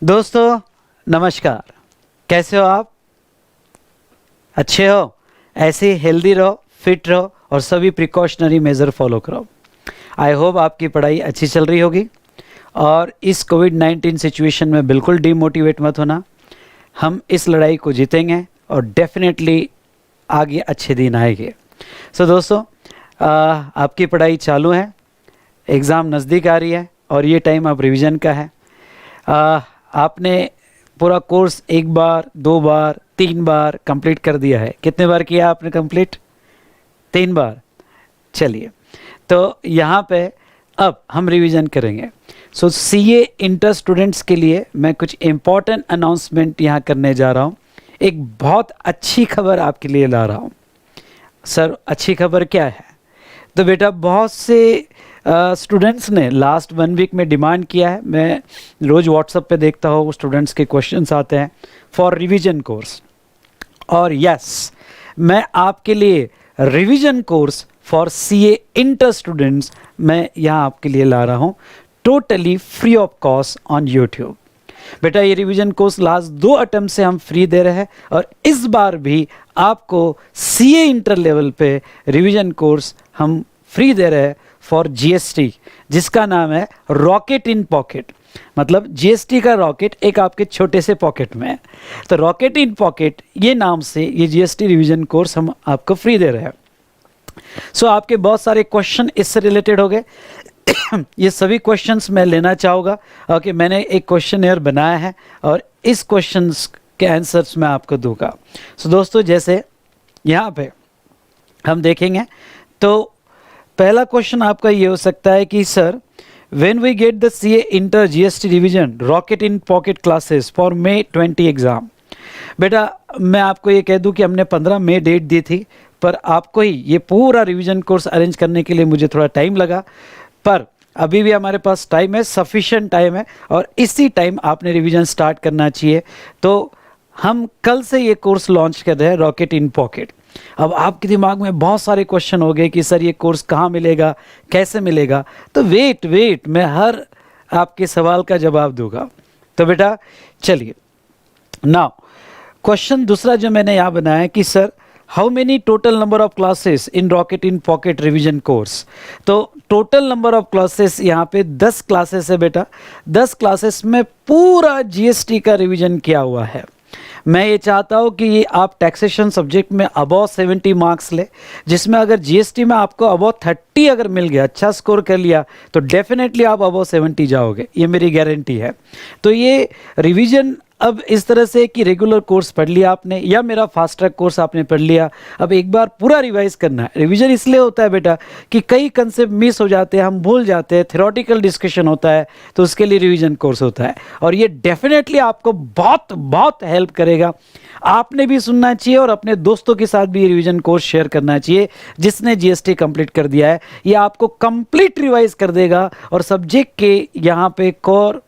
दोस्तों नमस्कार, कैसे हो आप? अच्छे हो? ऐसे ही हेल्दी रहो, फिट रहो और सभी प्रिकॉशनरी मेजर फॉलो करो। आई होप आपकी पढ़ाई अच्छी चल रही होगी और इस कोविड-19 सिचुएशन में बिल्कुल डीमोटिवेट मत होना। हम इस लड़ाई को जीतेंगे और डेफिनेटली आगे अच्छे दिन आएंगे। सो दोस्तों, आपकी पढ़ाई चालू है, एग्ज़ाम नज़दीक आ रही है और ये टाइम अब रिवीजन का है। आपने पूरा कोर्स एक बार, दो बार, तीन बार कंप्लीट कर दिया है। कितने बार किया आपने कंप्लीट? 3 बार। चलिए, तो यहाँ पे अब हम रिवीजन करेंगे। सो सीए इंटर स्टूडेंट्स के लिए मैं कुछ इम्पॉर्टेंट अनाउंसमेंट यहाँ करने जा रहा हूँ। एक बहुत अच्छी खबर आपके लिए ला रहा हूँ। सर, अच्छी खबर क्या है? तो बेटा, बहुत से स्टूडेंट्स ने लास्ट 1 वीक में डिमांड किया है। मैं रोज़ व्हाट्सएप पे देखता हूँ, स्टूडेंट्स के क्वेश्चंस आते हैं फॉर रिवीजन कोर्स। और यस, मैं आपके लिए revision course for CA inter students मैं यहाँ आपके लिए ला रहा हूँ, totally free of cost on YouTube. बेटा, ये रिवीजन कोर्स लास्ट 2 अटेम्प्ट से हम फ्री दे रहे हैं और इस बार भी आपको सीए इंटर लेवल पे रिवीजन कोर्स हम फ्री दे रहे हैं फॉर जीएसटी, जिसका नाम है रॉकेट इन पॉकेट। मतलब जीएसटी का रॉकेट एक आपके छोटे से पॉकेट में है, तो रॉकेट इन पॉकेट ये नाम से ये जीएसटी रिवीजन कोर्स हम आपको फ्री दे रहे हैं। सो आपके बहुत सारे क्वेश्चन इससे रिलेटेड हो गए। ये सभी क्वेश्चंस मैं लेना चाहूँगा। ओके, मैंने एक क्वेश्चन बनाया है और इस क्वेश्चंस के आंसर्स मैं आपको दूंगा। सो दोस्तों, जैसे यहाँ पे हम देखेंगे तो पहला क्वेश्चन आपका ये हो सकता है कि sir, when we get the CA inter GST revision rocket in pocket classes for May 20 exam. बेटा, मैं आपको ये कह दूं कि हमने 15 मई डेट दी थी, पर आपको ही ये पूरा रिवीजन कोर्स अरेंज करने के लिए मुझे थोड़ा टाइम लगा, पर अभी भी हमारे पास टाइम है, सफिशिएंट टाइम है और इसी टाइम आपने रिवीजन स्टार्ट करना चाहिए। तो हम कल से ये कोर्स लॉन्च कर रहे हैं, रॉकेट इन पॉकेट। अब आपके दिमाग में बहुत सारे क्वेश्चन हो गए कि सर ये कोर्स कहाँ मिलेगा, कैसे मिलेगा? तो वेट, मैं हर आपके सवाल का जवाब दूंगा। तो बेटा चलिए, नाउ क्वेश्चन दूसरा जो मैंने यहाँ बनाया है कि sir, how many total number of classes in rocket in pocket revision course. तो टोटल नंबर ऑफ क्लासेस यहाँ पे 10 क्लासेस है बेटा। 10 क्लासेस में पूरा जीएसटी का रिवीजन किया हुआ है। मैं ये चाहता हूँ कि ये आप टैक्सेशन सब्जेक्ट में अबव 70 मार्क्स ले, जिसमें अगर जीएसटी में आपको अबव 30 अगर मिल गया, अच्छा स्कोर कर लिया, तो डेफिनेटली आप अबव 70 जाओगे, ये मेरी गारंटी है। तो ये रिवीजन अब इस तरह से कि रेगुलर कोर्स पढ़ लिया आपने या मेरा फास्ट ट्रैक कोर्स आपने पढ़ लिया, अब एक बार पूरा रिवाइज करना है। रिवीजन इसलिए होता है बेटा कि कई कंसेप्ट मिस हो जाते हैं, हम भूल जाते हैं, थ्योरेटिकल डिस्कशन होता है, तो उसके लिए रिवीजन कोर्स होता है और ये डेफिनेटली आपको बहुत बहुत हेल्प करेगा। आपने भी सुनना चाहिए और अपने दोस्तों के साथ भी ये रिवीजन कोर्स शेयर करना चाहिए जिसने जीएसटी कंप्लीट कर दिया है। ये आपको कंप्लीट रिवाइज कर देगा और सब्जेक्ट के यहाँ पे कोर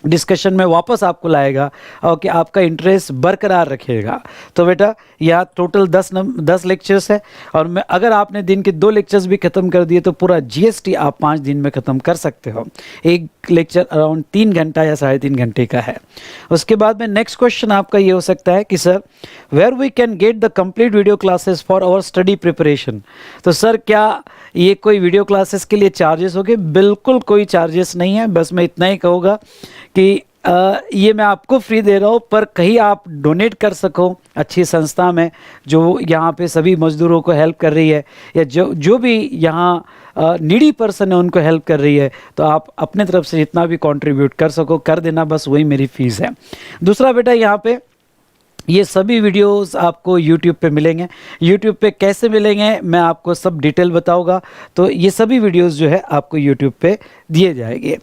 डिस्कशन में वापस आपको लाएगा और कि आपका इंटरेस्ट बरकरार रखेगा। तो बेटा, यहाँ टोटल 10 लेक्चर्स है और मैं अगर आपने दिन के 2 लेक्चर्स भी ख़त्म कर दिए तो पूरा जीएसटी आप 5 दिन में ख़त्म कर सकते हो। एक लेक्चर अराउंड 3 घंटा या 3.5 घंटे का है। उसके बाद में नेक्स्ट क्वेश्चन आपका ये हो सकता है कि sir, where we can get the complete video classes for our study preparation. तो सर, क्या ये कोई वीडियो क्लासेस के लिए चार्जेस होंगे? बिल्कुल कोई चार्जेस नहीं है। बस मैं इतना ही कहूँगा कि ये मैं आपको फ्री दे रहा हूँ, पर कहीं आप डोनेट कर सको अच्छी संस्था में जो यहाँ पे सभी मजदूरों को हेल्प कर रही है या जो भी यहाँ नीडी पर्सन है उनको हेल्प कर रही है, तो आप अपने तरफ से जितना भी कंट्रीब्यूट कर सको कर देना, बस वही मेरी फीस है। दूसरा बेटा, यहाँ पे ये सभी वीडियोस आपको YouTube पे मिलेंगे। YouTube पे कैसे मिलेंगे मैं आपको सब डिटेल बताऊंगा। तो ये सभी वीडियोस जो है आपको YouTube पे दिए जाएंगे।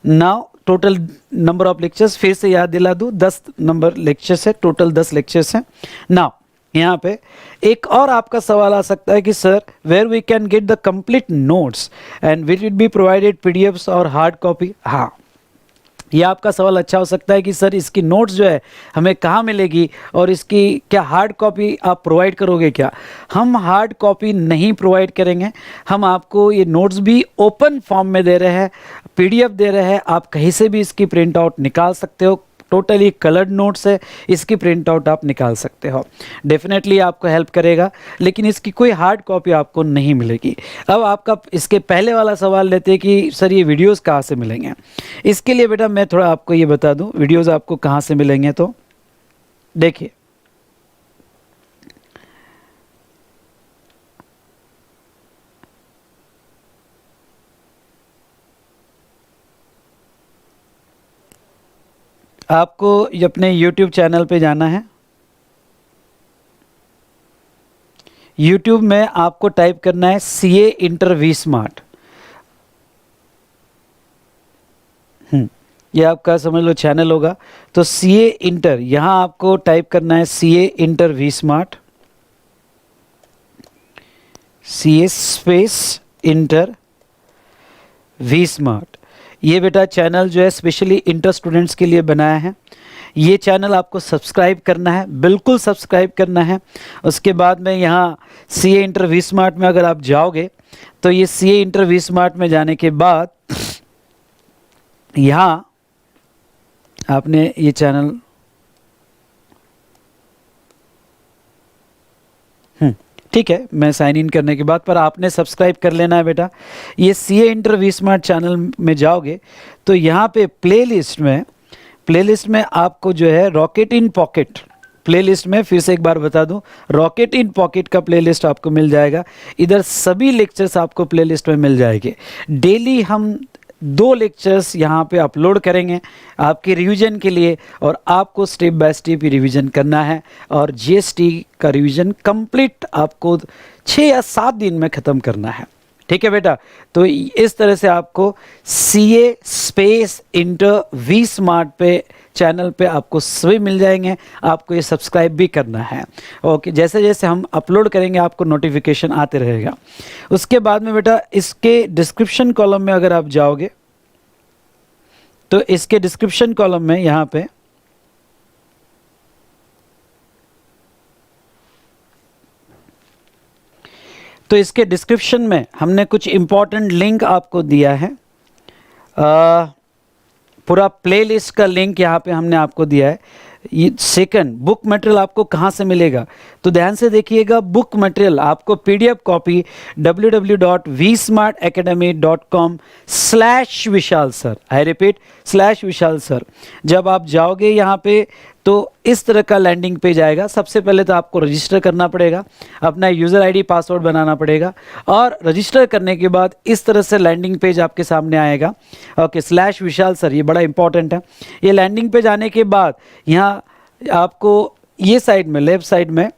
Now total number of lectures फिर से याद दिला दूँ, 10 नंबर लेक्चर्स है, टोटल 10 लेक्चर्स हैं। नाउ यहाँ पे एक और आपका सवाल आ सकता है कि sir, where we can get the complete notes and will it be provided PDFs और हार्ड कॉपी। हाँ, ये आपका सवाल अच्छा हो सकता है कि सर इसकी नोट्स जो है हमें कहाँ मिलेगी और इसकी क्या हार्ड कॉपी आप प्रोवाइड करोगे क्या? हम हार्ड कॉपी नहीं प्रोवाइड करेंगे, हम आपको ये नोट्स भी ओपन फॉर्म में दे रहे हैं, पीडीएफ दे रहे हैं, आप कहीं से भी इसकी प्रिंट आउट निकाल सकते हो। टोटली कलर्ड नोट्स है, इसकी प्रिंट आउट आप निकाल सकते हो, डेफिनेटली आपको हेल्प करेगा, लेकिन इसकी कोई हार्ड कॉपी आपको नहीं मिलेगी। अब आपका इसके पहले वाला सवाल लेते हैं कि सर ये वीडियोस कहाँ से मिलेंगे। इसके लिए बेटा मैं थोड़ा आपको ये बता दूं वीडियोस आपको कहाँ से मिलेंगे। तो देखिए, आपको अपने YouTube चैनल पे जाना है। YouTube में आपको टाइप करना है CA इंटर वी स्मार्ट। ये आपका समझ लो चैनल होगा। तो CA इंटर, यहाँ आपको टाइप करना है CA inter V smart, CA space inter V smart. ये बेटा चैनल जो है स्पेशली इंटर स्टूडेंट्स के लिए बनाया है। ये चैनल आपको सब्सक्राइब करना है, बिल्कुल सब्सक्राइब करना है। उसके बाद में यहाँ CA इंटर वी स्मार्ट में अगर आप जाओगे तो ये CA इंटर वी स्मार्ट में जाने के बाद यहाँ आपने ये चैनल ठीक है, मैं साइन इन करने के बाद पर आपने सब्सक्राइब कर लेना है बेटा। ये CA inter V smart channel में जाओगे तो यहाँ पे प्लेलिस्ट में आपको जो है रॉकेट इन पॉकेट प्लेलिस्ट में, फिर से एक बार बता दूं, रॉकेट इन पॉकेट का प्लेलिस्ट आपको मिल जाएगा। इधर सभी लेक्चर्स आपको प्लेलिस्ट में मिल जाएंगे। डेली हम 2 लेक्चर्स यहाँ पे अपलोड करेंगे आपके रिवीजन के लिए, और आपको स्टेप बाय स्टेप रिवीजन करना है और GST का रिवीजन कंप्लीट आपको 6 या 7 दिन में ख़त्म करना है। ठीक है बेटा, तो इस तरह से आपको CA space inter V smart पे चैनल पे आपको सभी मिल जाएंगे। आपको ये सब्सक्राइब भी करना है। ओके, जैसे जैसे हम अपलोड करेंगे आपको नोटिफिकेशन आते रहेगा। उसके बाद में बेटा इसके डिस्क्रिप्शन कॉलम में अगर आप जाओगे तो इसके डिस्क्रिप्शन कॉलम में यहाँ पे तो इसके डिस्क्रिप्शन में हमने कुछ इंपॉर्टेंट लिंक आपको दिया है। पूरा प्लेलिस्ट का लिंक यहाँ पे हमने आपको दिया है। ये सेकंड, बुक मटेरियल आपको कहाँ से मिलेगा, तो ध्यान से देखिएगा। बुक मटेरियल आपको PDF कॉपी www.vsmartacademy.com/विशाल sir, I repeat /Vishal sir. जब आप जाओगे यहाँ पे तो इस तरह का लैंडिंग पेज आएगा। सबसे पहले तो आपको रजिस्टर करना पड़ेगा, अपना यूज़र ID पासवर्ड बनाना पड़ेगा, और रजिस्टर करने के बाद इस तरह से लैंडिंग पेज आपके सामने आएगा। ओके, /विशाल सर, ये बड़ा इंपॉर्टेंट है। ये लैंडिंग पेज आने के बाद यहाँ आपको ये साइड में, लेफ्ट साइड में,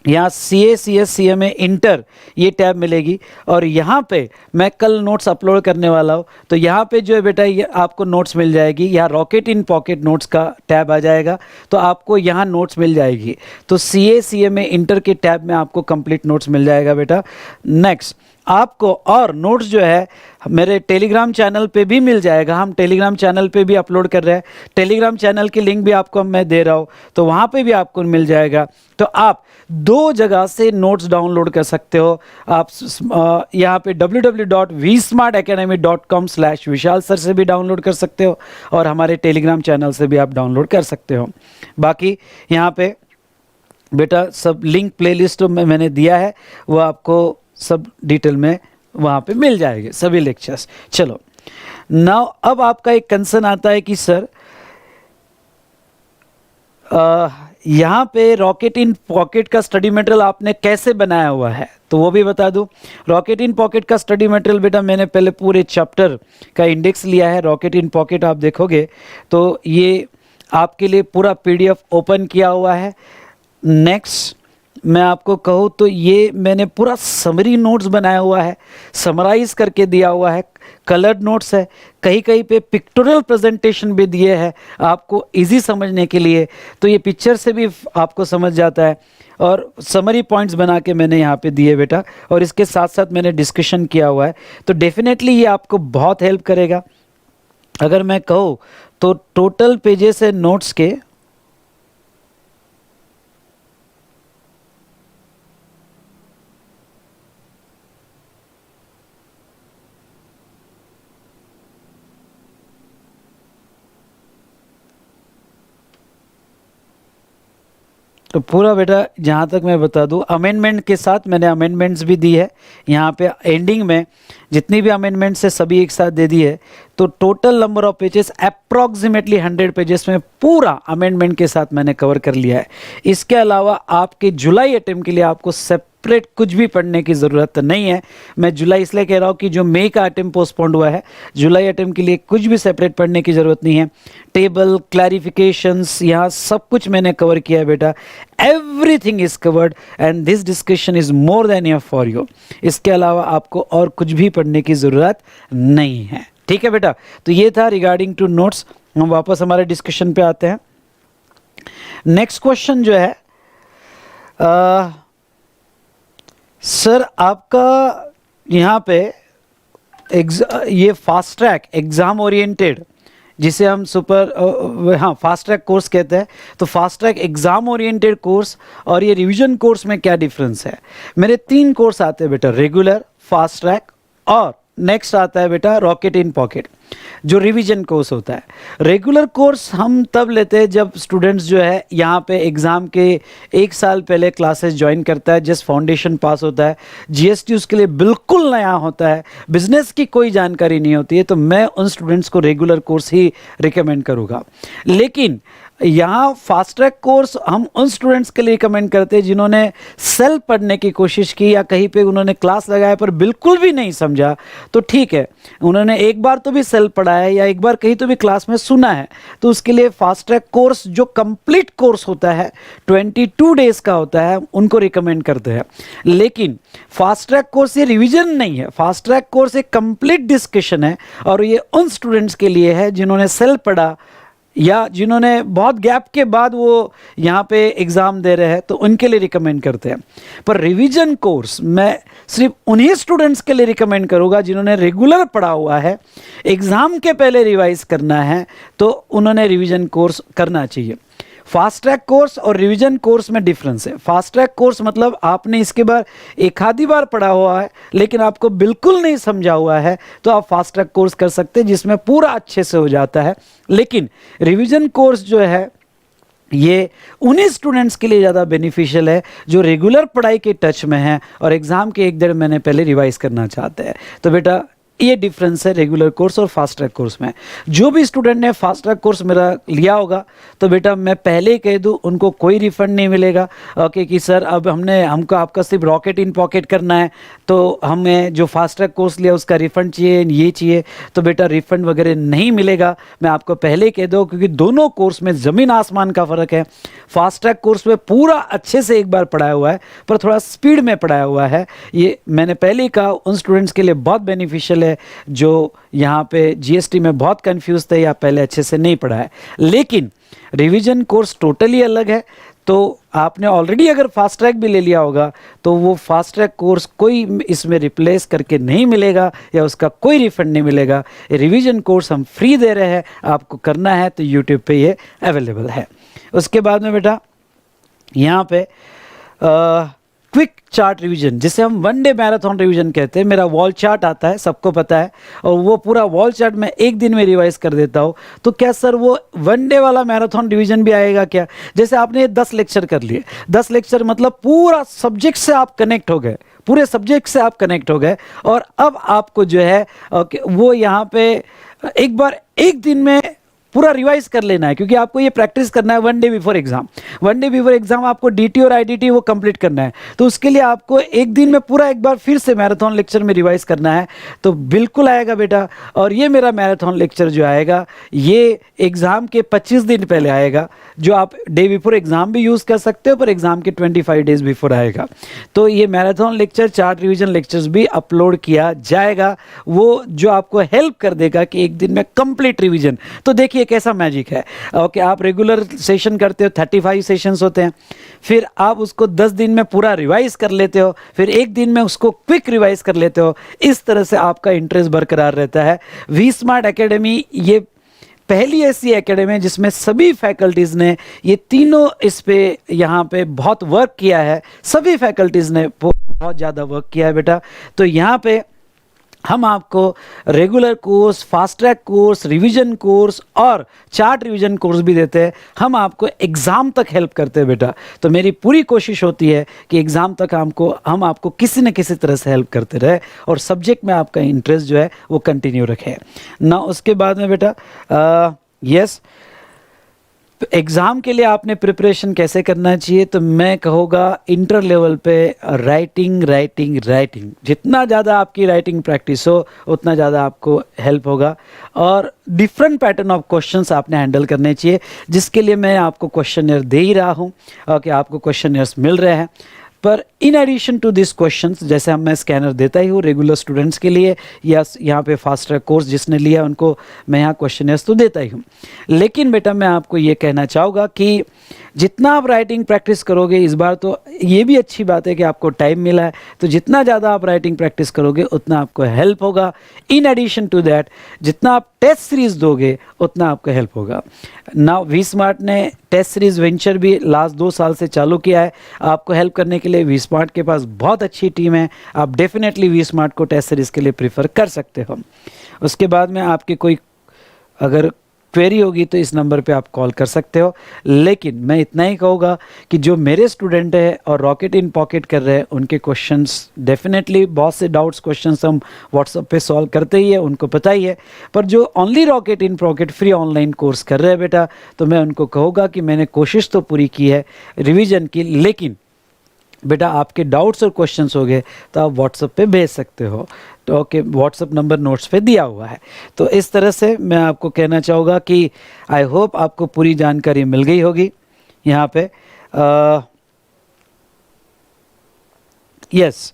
यहाँ CA CS CMA इंटर ये टैब मिलेगी, और यहाँ पे मैं कल नोट्स अपलोड करने वाला हूँ। तो यहाँ पे जो है बेटा ये आपको नोट्स मिल जाएगी। यहाँ रॉकेट इन पॉकेट नोट्स का टैब आ जाएगा, तो आपको यहाँ नोट्स मिल जाएगी। तो CA CMA इंटर के टैब में आपको कंप्लीट नोट्स मिल जाएगा बेटा। नेक्स्ट, आपको और नोट्स जो है मेरे टेलीग्राम चैनल पे भी मिल जाएगा। हम टेलीग्राम चैनल पे भी अपलोड कर रहे हैं। टेलीग्राम चैनल की लिंक भी आपको मैं दे रहा हूँ, तो वहाँ पे भी आपको मिल जाएगा। तो आप 2 जगह से नोट्स डाउनलोड कर सकते हो। आप यहाँ पे www.vsmartacademy.com/विशाल सर से भी डाउनलोड कर सकते हो, और हमारे टेलीग्राम चैनल से भी आप डाउनलोड कर सकते हो। बाकी यहाँ पे बेटा सब लिंक प्लेलिस्ट में मैंने दिया है, वो आपको सब डिटेल में वहाँ पे मिल जाएंगे सभी लेक्चर्स। चलो नाउ, अब आपका एक कंसर्न आता है कि सर यहाँ पे रॉकेट इन पॉकेट का स्टडी मटेरियल आपने कैसे बनाया हुआ है, तो वो भी बता दूं। रॉकेट इन पॉकेट का स्टडी मटेरियल बेटा मैंने पहले पूरे चैप्टर का इंडेक्स लिया है। रॉकेट इन पॉकेट आप देखोगे तो ये आपके लिए पूरा PDF ओपन किया हुआ है। नेक्स्ट, मैं आपको कहूँ तो ये मैंने पूरा समरी नोट्स बनाया हुआ है, समराइज करके दिया हुआ है, कलर्ड नोट्स है, कहीं कहीं पे पिक्टोरियल प्रेजेंटेशन भी दिए हैं आपको इजी समझने के लिए। तो ये पिक्चर से भी आपको समझ जाता है, और समरी पॉइंट्स बना के मैंने यहाँ पे दिए बेटा, और इसके साथ साथ मैंने डिस्कशन किया हुआ है। तो डेफिनेटली ये आपको बहुत हेल्प करेगा। अगर मैं कहूँ तो टोटल पेजेस है नोट्स के तो पूरा बेटा जहाँ तक मैं बता दूँ, अमेंडमेंट के साथ मैंने अमेंडमेंट्स भी दी है यहाँ पे एंडिंग में, जितनी भी अमेंडमेंट्स है सभी एक साथ दे दी है। तो total number of pages approximately 100 pages में पूरा अमेंडमेंट के साथ मैंने कवर कर लिया है। इसके अलावा आपके जुलाई अटेम्प्ट के लिए आपको सेपरेट कुछ भी पढ़ने की ज़रूरत नहीं है। मैं जुलाई इसलिए कह रहा हूँ कि जो मई का अटेम्प्ट पोस्टपोन्ड हुआ है, जुलाई अटेम्प्ट के लिए कुछ भी सेपरेट पढ़ने की ज़रूरत नहीं है। टेबल क्लैरिफिकेशंस यहाँ सब कुछ मैंने कवर किया है बेटा, everything is covered and this discussion is more than enough for you. इसके अलावा आपको और कुछ भी पढ़ने की ज़रूरत नहीं है, ठीक है बेटा। तो ये था रिगार्डिंग टू नोट्स। हम वापस हमारे डिस्कशन पे आते हैं। नेक्स्ट क्वेश्चन जो है सर आपका यहाँ पे ये फास्ट ट्रैक एग्जाम ओरिएंटेड, जिसे हम फास्ट ट्रैक कोर्स कहते हैं, तो fast track exam oriented course और ये रिवीजन कोर्स में क्या डिफरेंस है? मेरे 3 कोर्स आते हैं बेटा, रेगुलर, फास्ट ट्रैक और नेक्स्ट आता है बेटा रॉकेट इन पॉकेट, जो रिवीजन कोर्स होता है। रेगुलर कोर्स हम तब लेते हैं जब स्टूडेंट्स जो है यहाँ पे एग्ज़ाम के 1 साल पहले क्लासेस ज्वाइन करता है, जस्ट फाउंडेशन पास होता है, जीएसटी उसके लिए बिल्कुल नया होता है, बिजनेस की कोई जानकारी नहीं होती है, तो मैं उन स्टूडेंट्स को रेगुलर कोर्स ही रिकमेंड करूँगा। लेकिन यहाँ फास्ट ट्रैक कोर्स हम उन स्टूडेंट्स के लिए रिकमेंड करते हैं जिन्होंने सेल्फ पढ़ने की कोशिश की या कहीं पे उन्होंने क्लास लगाया पर बिल्कुल भी नहीं समझा, तो ठीक है, उन्होंने एक बार तो भी सेल्फ पढ़ा है या एक बार कहीं तो भी क्लास में सुना है, तो उसके लिए फास्ट ट्रैक कोर्स जो कंप्लीट कोर्स होता है 22 डेज का होता है, उनको रिकमेंड करते हैं। लेकिन फास्ट ट्रैक कोर्स ये रिविजन नहीं है, फास्ट ट्रैक कोर्स एक कंप्लीट डिस्कशन है और ये उन स्टूडेंट्स के लिए है जिन्होंने सेल्फ पढ़ा या जिन्होंने बहुत गैप के बाद वो यहाँ पे एग्ज़ाम दे रहे हैं, तो उनके लिए रिकमेंड करते हैं। पर रिवीजन कोर्स मैं सिर्फ उन्हीं स्टूडेंट्स के लिए रिकमेंड करूँगा जिन्होंने रेगुलर पढ़ा हुआ है, एग्ज़ाम के पहले रिवाइज करना है, तो उन्होंने रिवीजन कोर्स करना चाहिए। फास्ट ट्रैक कोर्स और रिवीजन कोर्स में डिफरेंस है। फास्ट ट्रैक कोर्स मतलब आपने इसके बाद एक आधी बार पढ़ा हुआ है लेकिन आपको बिल्कुल नहीं समझा हुआ है, तो आप फास्ट ट्रैक कोर्स कर सकते हैं जिसमें पूरा अच्छे से हो जाता है। लेकिन रिवीजन कोर्स जो है ये उन्हीं स्टूडेंट्स के लिए ज़्यादा बेनिफिशियल है जो रेगुलर पढ़ाई के टच में हैं और एग्ज़ाम के 1-1.5 महीने पहले रिवाइज करना चाहते हैं। तो बेटा ये डिफरेंस है रेगुलर कोर्स और फास्ट ट्रैक कोर्स में। जो भी स्टूडेंट ने फास्ट ट्रैक कोर्स मेरा लिया होगा तो बेटा मैं पहले ही कह दूं उनको कोई रिफंड नहीं मिलेगा। ओके कि सर अब हमको आपका सिर्फ रॉकेट इन पॉकेट करना है, तो हमें जो फास्ट ट्रैक कोर्स लिया उसका रिफंड चाहिए, ये चाहिए, तो बेटा रिफंड वगैरह नहीं मिलेगा। मैं आपको पहले ही कह दूँ क्योंकि दोनों कोर्स में ज़मीन आसमान का फ़र्क है। फास्ट ट्रैक कोर्स में पूरा अच्छे से एक बार पढ़ाया हुआ है पर थोड़ा स्पीड में पढ़ाया हुआ है। ये मैंने पहले ही कहा उन स्टूडेंट्स के लिए बहुत बेनिफिशियल है जो यहाँ पे जीएसटी में बहुत कंफ्यूज थे या पहले अच्छे से नहीं पढ़ा है। लेकिन रिवीजन कोर्स टोटली अलग है। तो आपने ऑलरेडी अगर फास्ट ट्रैक भी ले लिया होगा तो वो फास्ट ट्रैक कोर्स कोई इसमें रिप्लेस करके नहीं मिलेगा या उसका कोई रिफंड नहीं मिलेगा। रिवीजन कोर्स हम फ्री दे रहे हैं, आपको करना है तो यूट्यूब पे ये अवेलेबल है। उसके बाद में बेटा यहाँ पे क्विक चार्ट रिवीजन, जिसे हम 1 डे मैराथन रिवीजन कहते हैं, मेरा वॉल चार्ट आता है, सबको पता है, और वो पूरा वॉल चार्ट मैं 1 दिन में रिवाइज कर देता हूँ। तो क्या सर वो 1 डे वाला मैराथन रिवीजन भी आएगा क्या? जैसे आपने 10 लेक्चर कर लिए, 10 लेक्चर मतलब पूरा सब्जेक्ट से आप कनेक्ट हो गए, पूरे सब्जेक्ट से आप कनेक्ट हो गए और अब आपको जो है वो यहाँ पे एक बार 1 दिन में पूरा रिवाइज कर लेना है, क्योंकि आपको ये प्रैक्टिस करना है 1 day before exam. 1 day before exam आपको डीटी और आईडीटी वो कंप्लीट करना है, तो उसके लिए आपको 1 दिन में पूरा एक बार फिर से मैराथन लेक्चर में रिवाइज करना है। तो बिल्कुल आएगा बेटा। और ये मेरा मैराथन लेक्चर जो आएगा ये एग्जाम के 25 दिन पहले आएगा, जो आप डे बिफोर एग्जाम भी यूज़ कर सकते हो, पर एग्जाम के 25 डेज बिफोर आएगा। तो ये marathon lecture, chart revision lectures भी अपलोड किया जाएगा, वो जो आपको हेल्प कर देगा कि 1 दिन में कंप्लीट रिविजन। तो देखिए ये कैसा मैजिक है। ओके, आप रेगुलर सेशन करते हो, 35 सेशंस होते हैं, फिर आप उसको 10 दिन में पूरा रिवाइज कर लेते हो, फिर एक दिन में उसको क्विक रिवाइज कर लेते हो। इस तरह से आपका इंटरेस्ट बरकरार रहता है। वी स्मार्ट एकेडमी ये पहली ऐसी एकेडमी है जिसमें सभी फैकल्टीज़ ने ये तीनों इस पे यहाँ पे बहुत वर्क किया है। सभी फैकल्टीज़ ने बहुत ज़्यादा वर्क किया है बेटा। तो यहाँ पे हम आपको regular course, fast track course, revision course और चार्ट रिवीजन कोर्स भी देते हैं। हम आपको एग्ज़ाम तक हेल्प करते हैं बेटा। तो मेरी पूरी कोशिश होती है कि एग्ज़ाम तक हम आपको किसी न किसी तरह से हेल्प करते रहे और सब्जेक्ट में आपका इंटरेस्ट जो है वो कंटिन्यू रखे ना। उसके बाद में बेटा यस, एग्ज़ाम के लिए आपने प्रिपरेशन कैसे करना चाहिए, तो मैं कहूँगा इंटर लेवल पे राइटिंग राइटिंग राइटिंग, जितना ज़्यादा आपकी राइटिंग प्रैक्टिस हो उतना ज़्यादा आपको हेल्प होगा। और डिफरेंट पैटर्न ऑफ क्वेश्चंस आपने हैंडल करने चाहिए, जिसके लिए मैं आपको क्वेश्चनर दे ही रहा हूँ कि आपको क्वेश्चनर्स मिल रहे हैं। पर in addition to this questions, जैसे मैं स्कैनर देता ही हूँ रेगुलर स्टूडेंट्स के लिए या यहाँ पे फास्ट ट्रैक कोर्स जिसने लिया उनको मैं यहाँ क्वेश्चनर्स तो देता ही हूँ। लेकिन बेटा मैं आपको ये कहना चाहूँगा कि जितना आप राइटिंग प्रैक्टिस करोगे, इस बार तो ये भी अच्छी बात है कि आपको टाइम मिला है, तो जितना ज़्यादा आप राइटिंग प्रैक्टिस करोगे उतना आपको हेल्प होगा। इन एडिशन टू दैट जितना आप टेस्ट सीरीज़ दोगे उतना आपको हेल्प होगा। नाउ वी स्मार्ट ने टेस्ट सीरीज़ वेंचर भी लास्ट 2 साल से चालू किया है आपको हेल्प करने के लिए। वी स्मार्ट के पास बहुत अच्छी टीम है, आप डेफिनेटली वी स्मार्ट को टेस्ट सीरीज़ के लिए प्रीफर कर सकते हो। उसके बाद में आपके कोई अगर क्वेरी होगी तो इस नंबर पे आप कॉल कर सकते हो। लेकिन मैं इतना ही कहूँगा कि जो मेरे स्टूडेंट है और रॉकेट इन पॉकेट कर रहे हैं उनके क्वेश्चंस डेफिनेटली बहुत से डाउट्स क्वेश्चंस हम व्हाट्सएप पे सॉल्व करते ही है, उनको पता ही है। पर जो only rocket in pocket free online course कर रहे हैं बेटा, तो मैं उनको कहूँगा कि मैंने कोशिश तो पूरी की है रिविज़न की, लेकिन बेटा आपके डाउट्स और क्वेश्चंस हो गए तो आप व्हाट्सएप पे भेज सकते हो। तो ओके, व्हाट्सएप नंबर नोट्स पे दिया हुआ है। तो इस तरह से मैं आपको कहना चाहूँगा कि आई होप आपको पूरी जानकारी मिल गई होगी यहाँ पे। यस,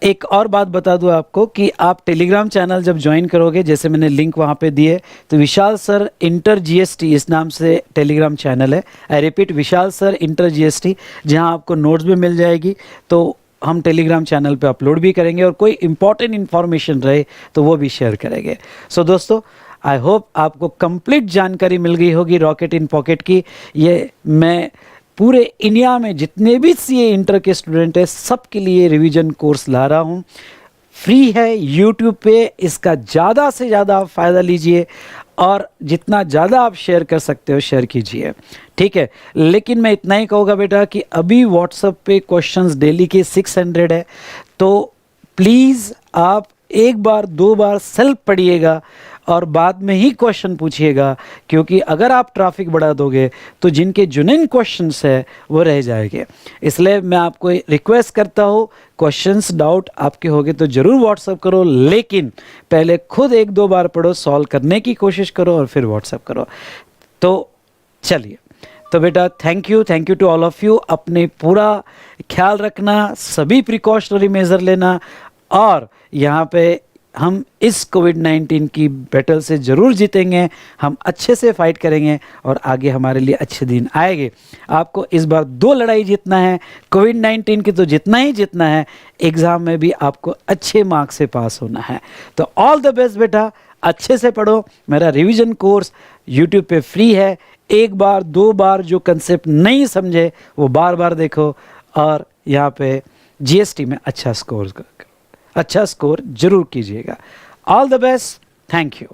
एक और बात बता दूं आपको कि आप टेलीग्राम चैनल जब ज्वाइन करोगे, जैसे मैंने लिंक वहाँ पे दिए, तो विशाल सर इंटर जीएसटी इस नाम से टेलीग्राम चैनल है। आई repeat, Vishal sir inter GST, जहाँ आपको नोट्स भी मिल जाएगी। तो हम टेलीग्राम चैनल पे अपलोड भी करेंगे और कोई इंपॉर्टेंट इन्फॉर्मेशन रहे तो वो भी शेयर करेंगे। सो दोस्तों, आई होप आपको कंप्लीट जानकारी मिल गई होगी रॉकेट इन पॉकेट की। ये मैं पूरे इंडिया में जितने भी सीए इंटर के स्टूडेंट हैं सबके लिए रिवीजन कोर्स ला रहा हूँ, फ्री है यूट्यूब पे। इसका ज़्यादा से ज़्यादा आप फ़ायदा लीजिए और जितना ज़्यादा आप शेयर कर सकते हो शेयर कीजिए, ठीक है। लेकिन मैं इतना ही कहूँगा बेटा कि अभी व्हाट्सएप पे क्वेश्चंस डेली के 600 है, तो प्लीज़ आप एक बार 2 बार सेल्फ पढ़िएगा और बाद में ही क्वेश्चन पूछिएगा, क्योंकि अगर आप ट्रैफिक बढ़ा दोगे तो जिनके जुनून क्वेश्चंस है वो रह जाएंगे। इसलिए मैं आपको रिक्वेस्ट करता हूँ, क्वेश्चंस डाउट आपके होंगे तो ज़रूर व्हाट्सएप करो, लेकिन पहले खुद 1-2 बार पढ़ो, सॉल्व करने की कोशिश करो और फिर व्हाट्सएप करो। तो चलिए, तो बेटा thank you to all of you. अपने पूरा ख्याल रखना, सभी प्रिकॉशनरी मेजर लेना, और यहाँ पे हम इस कोविड-19 की बैटल से ज़रूर जीतेंगे। हम अच्छे से फाइट करेंगे और आगे हमारे लिए अच्छे दिन आएंगे। आपको इस बार 2 लड़ाई जीतना है, कोविड-19 की तो जितना ही जीतना है, एग्ज़ाम में भी आपको अच्छे मार्क्स से पास होना है। तो ऑल द बेस्ट बेटा, अच्छे से पढ़ो। मेरा रिवीजन कोर्स यूट्यूब पे फ्री है। 1 बार 2 बार जो कंसेप्ट नहीं समझे वो बार बार देखो और यहाँ पे जीएसटी में अच्छा स्कोर जरूर कीजिएगा। All the best, thank you.